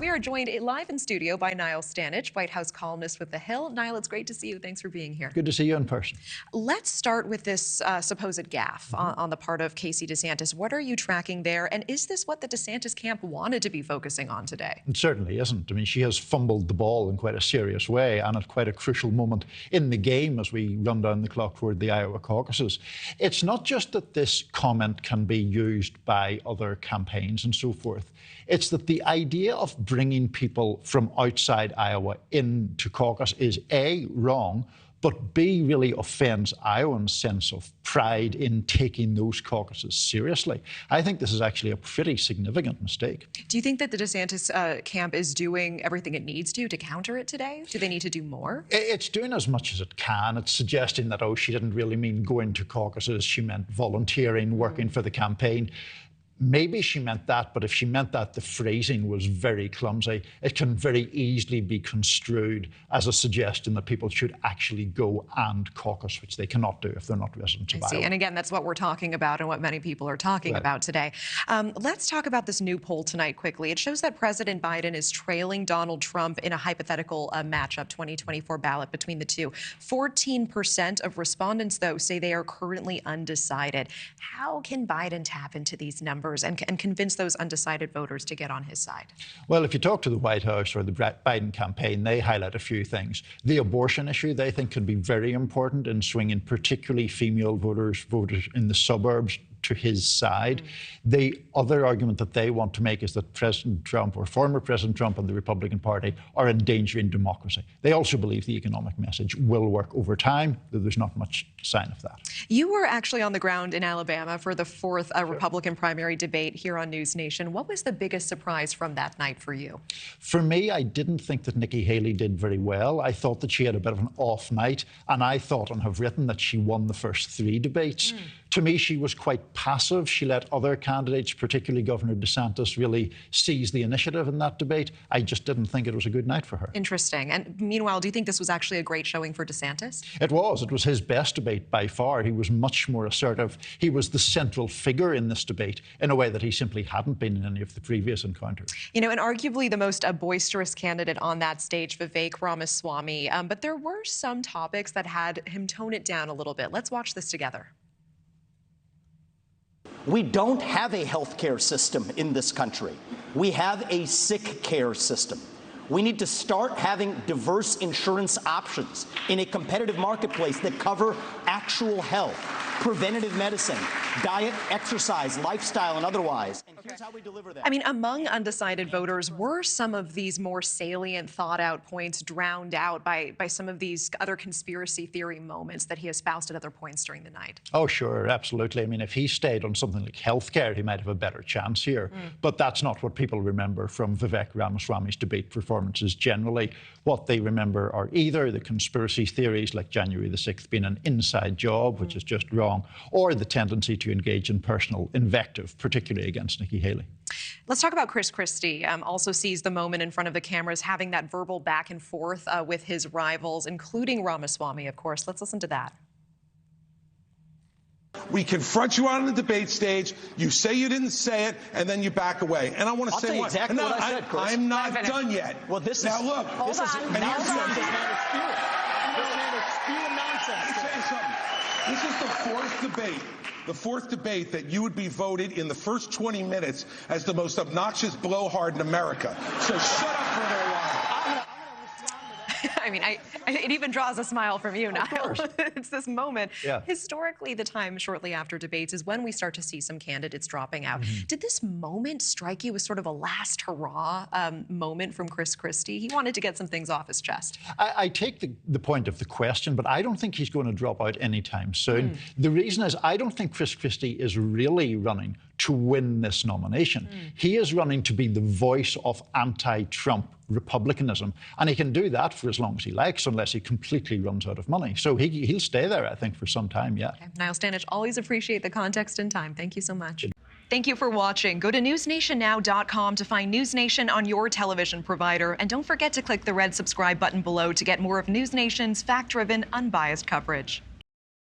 We are joined live in studio by Niall Stanage, White House columnist with The Hill. Niall, it's great to see you. Thanks for being here. Good to see you in person. Let's start with this supposed gaffe on the part of Casey DeSantis. What are you tracking there? And is this what the DeSantis camp wanted to be focusing on today? It certainly isn't. I mean, she has fumbled the ball in quite a serious way and at quite a crucial moment in the game as we run down the clock toward the Iowa caucuses. It's not just that this comment can be used by other campaigns and so forth. It's that the idea of bringing people from outside Iowa into caucus is A, wrong, but B, really offends Iowans' sense of pride in taking those caucuses seriously. I think this is actually a pretty significant mistake. Do you think that the DeSantis camp is doing everything it needs to counter it today? Do they need to do more? It's doing as much as it can. It's suggesting that, oh, she didn't really mean going to caucuses. She meant volunteering, working for the campaign. Maybe she meant that, but if she meant that, the phrasing was very clumsy. It can very easily be construed as a suggestion that people should actually go and caucus, which they cannot do if they're not residents of Iowa. And again, that's what we're talking about and what many people are talking about today. Let's talk about this new poll tonight quickly. It shows that President Biden is trailing Donald Trump in a hypothetical matchup 2024 ballot between the two. 14% of respondents, though, say they are currently undecided. How can Biden tap into these numbers and convince those undecided voters to get on his side? Well, if you talk to the White House or the Biden campaign, they highlight a few things. The abortion issue, they think, can be very important in swinging particularly female voters in the suburbs to his side. The other argument that they want to make is that President Trump or former President Trump and the Republican Party are endangering democracy. They also believe the economic message will work over time, though there's not much sign of that. You were actually on the ground in Alabama for the fourth Republican primary debate here on NewsNation. What was the biggest surprise from that night for you? For me, I didn't think that Nikki Haley did very well. I thought that she had a bit of an off night, and I thought and have written that she won the first three debates. To me, she was quite passive. She let other candidates, particularly Governor DeSantis, really seize the initiative in that debate. I just didn't think it was a good night for her. Interesting. And meanwhile, do you think this was actually a great showing for DeSantis? It was. It was his best debate by far. He was much more assertive. He was the central figure in this debate in a way that he simply hadn't been in any of the previous encounters. You know, and arguably the most boisterous candidate on that stage, Vivek Ramaswamy. But there were some topics that had him tone it down a little bit. Let's watch this together. We don't have a health care system in this country. We have a sick care system. We need to start having diverse insurance options in a competitive marketplace that cover actual health, preventative medicine, diet, exercise, lifestyle, and otherwise. And here's how we deliver that. I mean, among undecided voters, were some of these more salient, thought-out points drowned out by some of these other conspiracy theory moments that he espoused at other points during the night? Oh, sure, absolutely. I mean, if he stayed on something like healthcare, he might have a better chance here. But that's not what people remember from Vivek Ramaswamy's debate performances generally. What they remember are either the conspiracy theories like January the 6th being an inside job, which is just wrong, or the tendency to engage in personal invective, particularly against Nikki Haley. Let's talk about Chris Christie. Also sees the moment in front of the cameras, having that verbal back and forth with his rivals, including Ramaswamy, of course. Let's listen to that. We confront you on the debate stage, you say you didn't say it, and then you back away. And I want to say what? Exactly no, what I said, Chris. I'm not done yet. Well, this now is... look. This is nonsense. This man is spewing. This man is spewing nonsense. Let me tell you something. This is the fourth debate that you would be voted in the first 20 minutes as the most obnoxious blowhard in America. So shut up for a little while. I mean, it even draws a smile from you, Niall. It's this moment. Yeah. Historically, the time shortly after debates is when we start to see some candidates dropping out. Did this moment strike you as sort of a last hurrah moment from Chris Christie? He wanted to get some things off his chest. I take the point of the question, but I don't think he's going to drop out anytime soon. The reason is I don't think Chris Christie is really running to win this nomination. He is running to be the voice of anti-Trump republicanism, and he can do that for as long as he likes, unless he completely runs out of money. So he'll stay there, I think, for some time, yeah. Okay. Niall Stanage, always appreciate the context and time. Thank you so much. Thank you for watching. Go to newsnationnow.com to find NewsNation on your television provider, and don't forget to click the red subscribe button below to get more of NewsNation's fact-driven, unbiased coverage.